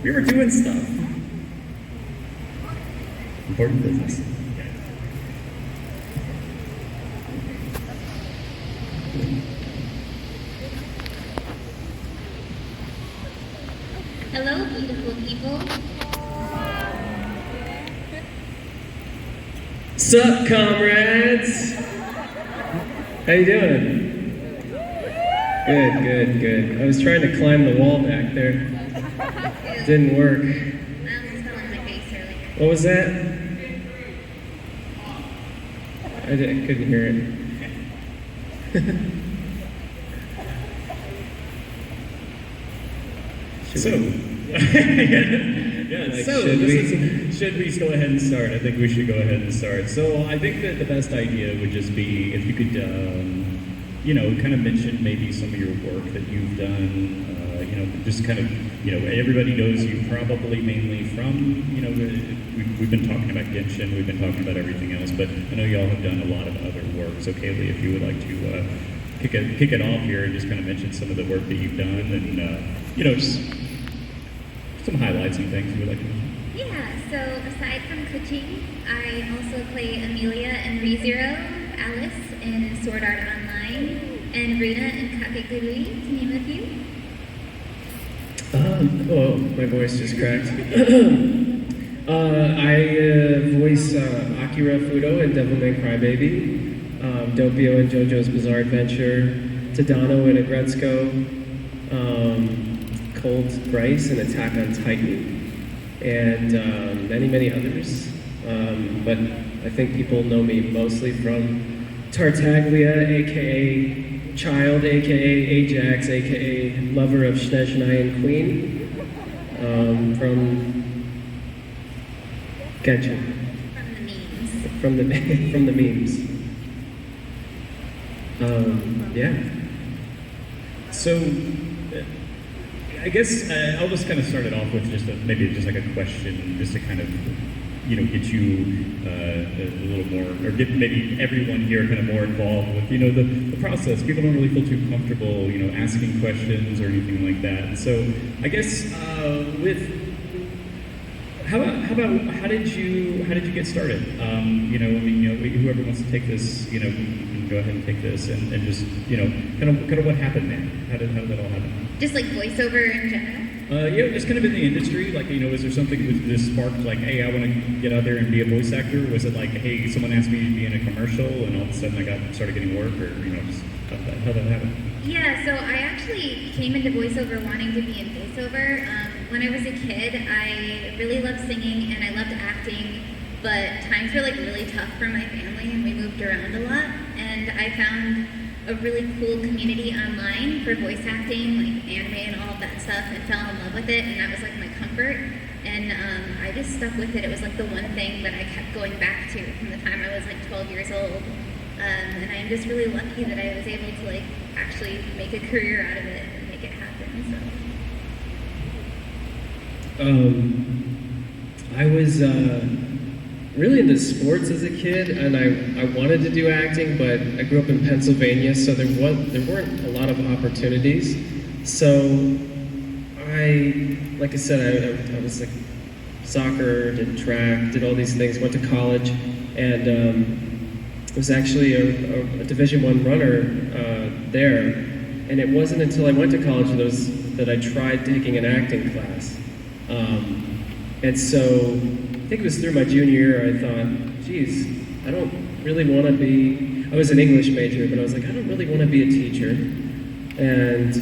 We were doing stuff. Important business. Hello, beautiful people. Sup, comrades? How you doing? Good. I was trying to climb the wall back there. Didn't work. I almost fell on my face earlier. What was that? I couldn't hear it. Should we go ahead and start? I think we should go ahead and start. So I think that the best idea would just be if you could, kind of mention maybe some of your work that you've done. Just kind of, everybody knows you probably mainly from, we've been talking about Genshin, we've been talking about everything else, but I know y'all have done a lot of other work. So Kayli, if you would like to kick it off here and just kind of mention some of the work that you've done and, just some highlights and things you would like to mention. Yeah, so aside from Keqing, I also play Amelia and ReZero, Alice in Sword Art Online, and Rita in Cocogoat, to name a few. Oh, my voice just cracked. I voice Akira Fudo in Devil May Cry Baby, Doppio in JoJo's Bizarre Adventure, Tadano in Agretzko, Cold Bryce in Attack on Titan, and many others. But I think people know me mostly from Tartaglia, aka Childe, aka Ajax, aka lover of Snezhnaya Queen, from Genshin. From the memes. From the memes. Yeah. So, I guess I'll just kind of start it off with maybe just like a question, just to kind of, get you a little more, or get maybe everyone here kind of more involved with, the process. People don't really feel too comfortable, asking questions or anything like that. And so, I guess how did you get started? Whoever wants to take this, you can go ahead and take this and just, kind of what happened there. How did that all happen? Just like voiceover in general? Just kind of in the industry, like, is there something that just sparked, like, hey, I want to get out there and be a voice actor? Was it like, hey, someone asked me to be in a commercial and all of a sudden I started getting work, or, just how that happened? Yeah, so I actually came into voiceover wanting to be in voiceover. When I was a kid, I really loved singing and I loved acting, but times were like really tough for my family and we moved around a lot. And I found a really cool community online for voice acting, like anime and all of that stuff, and fell in love with it, and that was like my comfort. And I just stuck with it. It was like the one thing that I kept going back to from the time I was like 12 years old. And I'm just really lucky that I was able to like actually make a career out of it and make it happen. So I was really into sports as a kid, and I wanted to do acting, but I grew up in Pennsylvania, so there weren't a lot of opportunities. So like I said, I was like soccer, did track, did all these things, went to college, and was actually a Division I runner there. And it wasn't until I went to college that I tried taking an acting class. And so I think it was through my junior year I thought, geez, I don't really want to be, I was an English major, but I was like, I don't really want to be a teacher. And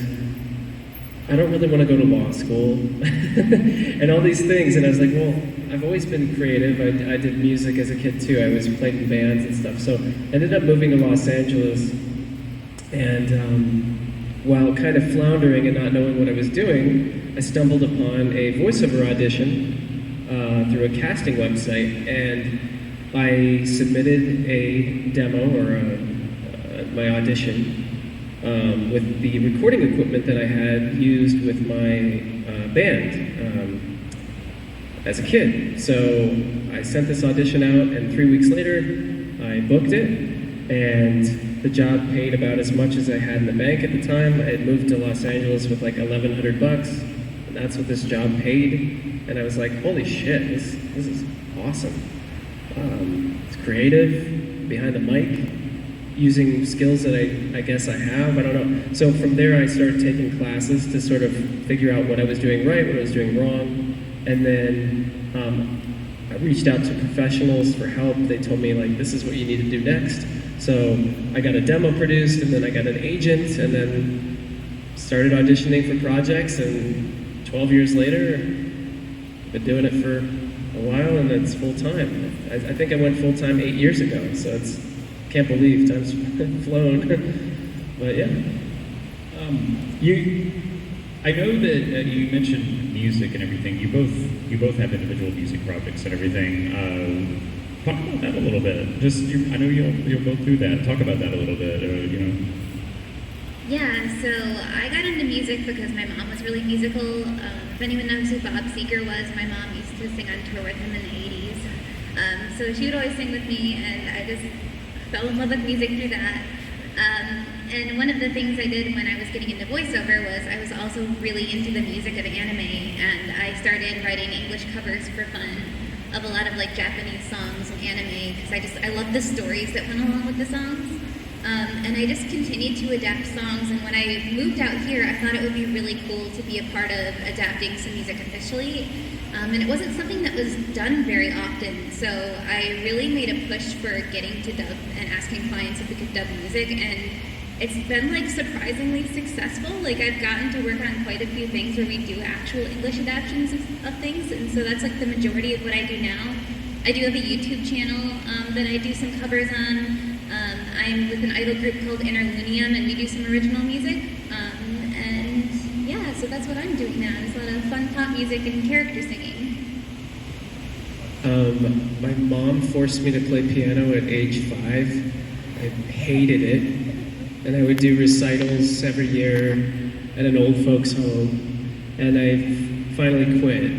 I don't really want to go to law school and all these things. And I was like, well, I've always been creative. I did music as a kid too. I was played in bands and stuff. So I ended up moving to Los Angeles. And while kind of floundering and not knowing what I was doing, I stumbled upon a voiceover audition through a casting website. And I submitted a demo or my audition with the recording equipment that I had used with my band as a kid. So I sent this audition out, and 3 weeks later, I booked it, and the job paid about as much as I had in the bank at the time. I had moved to Los Angeles with like $1,100, And that's what this job paid. And I was like, holy shit, this is awesome. It's creative, behind the mic, using skills that I guess I have, I don't know. So from there I started taking classes to sort of figure out what I was doing right, what I was doing wrong. And then I reached out to professionals for help. They told me like, this is what you need to do next. So I got a demo produced, and then I got an agent, and then started auditioning for projects, and 12 years later, I've been doing it for a while, and it's full-time. I think I went full-time 8 years ago, so it's, can't believe time's flown. But yeah. I know that you mentioned music and everything. You both have individual music projects and everything. Talk about that a little bit. I know you'll go through that. Talk about that a little bit. Yeah, so I got into music because my mom was really musical. If anyone knows who Bob Seger was, my mom used to sing on tour with him in the 80s. So she would always sing with me, and I just fell in love with music through that. And one of the things I did when I was getting into voiceover was I was also really into the music of anime, and I started writing English covers for fun of a lot of like Japanese songs and anime, because I love the stories that went along with the songs. And I just continued to adapt songs, and when I moved out here, I thought it would be really cool to be a part of adapting some music officially. And it wasn't something that was done very often, so I really made a push for getting to dub and asking clients if we could dub music, and it's been like surprisingly successful. Like I've gotten to work on quite a few things where we do actual English adaptations of things, and so that's like the majority of what I do now. I do have a YouTube channel that I do some covers on. I'm with an idol group called Interlunium, and we do some original music. And yeah, so that's what I'm doing now. It's a lot of fun pop music and character singing. My mom forced me to play piano at age 5. I hated it. And I would do recitals every year at an old folks home. And I finally quit.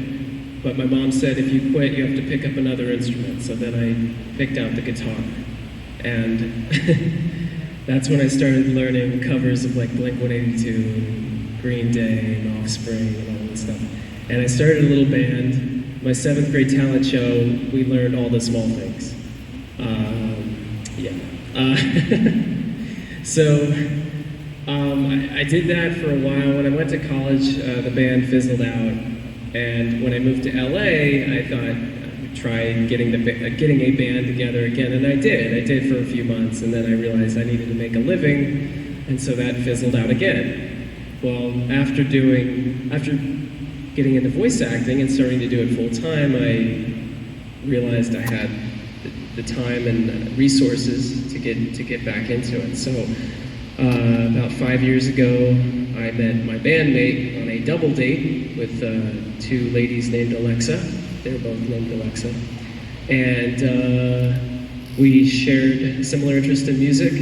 But my mom said, if you quit, you have to pick up another instrument. So then I picked out the guitar. And that's when I started learning covers of like Blink-182 and Green Day and Offspring and all this stuff. And I started a little band. My 7th grade talent show, we learned all the small things. So I did that for a while. When I went to college, the band fizzled out. And when I moved to LA, I thought I would try getting a band together again. And I did for a few months. And then I realized I needed to make a living. And so that fizzled out again. Well, after getting into voice acting and starting to do it full time, I realized I had the time and resources to get back into it. So about 5 years ago, I met my bandmate on a double date with 2 ladies named Alexa. They were both named Alexa. And we shared a similar interest in music,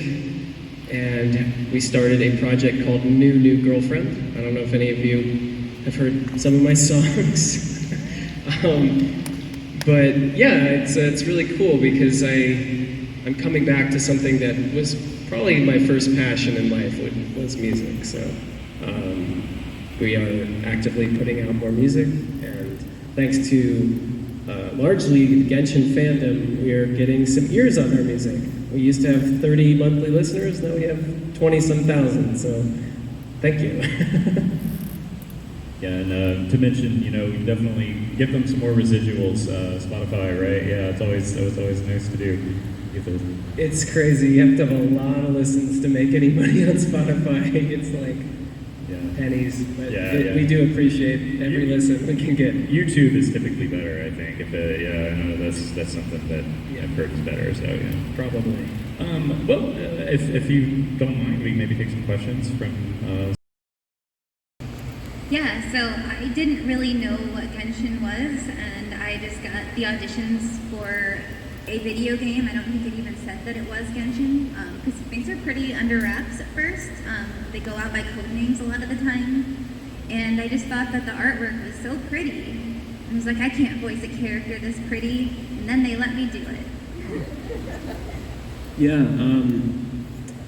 and we started a project called New Girlfriend. I don't know if any of you have heard some of my songs. But yeah, it's really cool because I'm coming back to something that was probably my first passion in life, was music. So we are actively putting out more music, and thanks to largely the Genshin fandom, we are getting some ears on our music. We used to have 30 monthly listeners, now we have 20-some thousand, so thank you. Yeah, and to mention, definitely give them some more residuals, Spotify, right? Yeah, it's always nice to do. It's crazy. You have to have a lot of listens to make any money on Spotify. It's like pennies, but we do appreciate every listen we can get. YouTube is typically better, I think. I know that's something that I've heard is better. So yeah, probably. Well, if you don't mind, we can maybe take some questions from. Yeah, so I didn't really know what Genshin was, and I just got the auditions for a video game. I don't think it even said that it was Genshin, because things are pretty under wraps at first. They go out by code names a lot of the time, and I just thought that the artwork was so pretty. I was like, I can't voice a character this pretty, and then they let me do it. Yeah,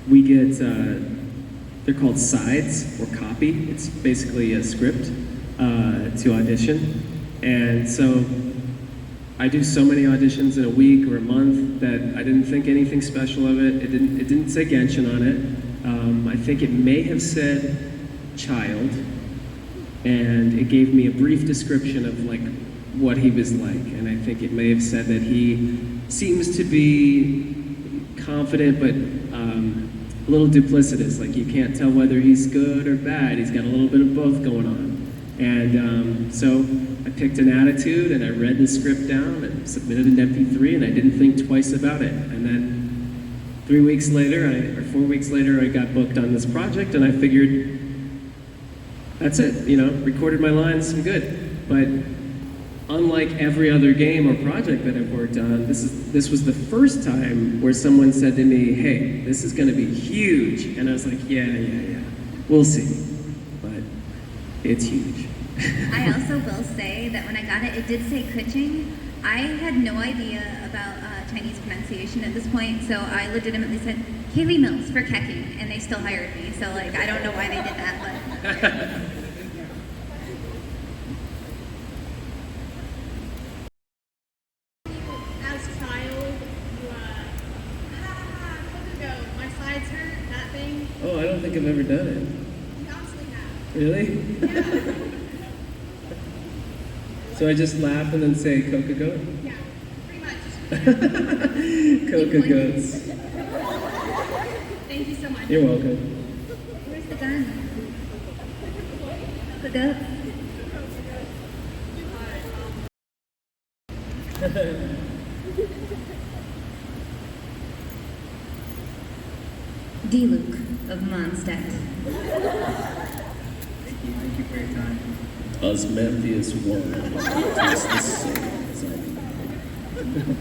we get, they're called sides or copy. It's basically a script. to audition. And so I do so many auditions in a week or a month that I didn't think anything special of it. It didn't say Genshin on it. I think it may have said Childe, and it gave me a brief description of like what he was like. And I think it may have said that he seems to be confident, but a little duplicitous. Like you can't tell whether he's good or bad. He's got a little bit of both going on. And so I picked an attitude, and I read the script down and submitted an MP3, and I didn't think twice about it. And then 3 weeks later, or 4 weeks later, I got booked on this project, and I figured, that's it, you know, recorded my lines, I'm good. But unlike every other game or project that I've worked on, this was the first time where someone said to me, hey, this is gonna be huge. And I was like, yeah, we'll see. But it's huge. I also will say that when I got it, it did say Keqing. I had no idea about Chinese pronunciation at this point, so I legitimately said Kayli Mills for Keqing, and they still hired me. So like, I don't know why they did that, but. As Childe, you Cocogoat, my sides hurt, that thing. Oh, I don't think I've ever done it. You absolutely have. Really? Yeah. So I just laugh and then say Cocogoat? Yeah, pretty much. Cocogoats. Thank you so much. You're welcome. Where's the gun? The goat. D-Luke of Mondstadt. Thank you for your time. Osmanthus worm. Tastes the same as I do.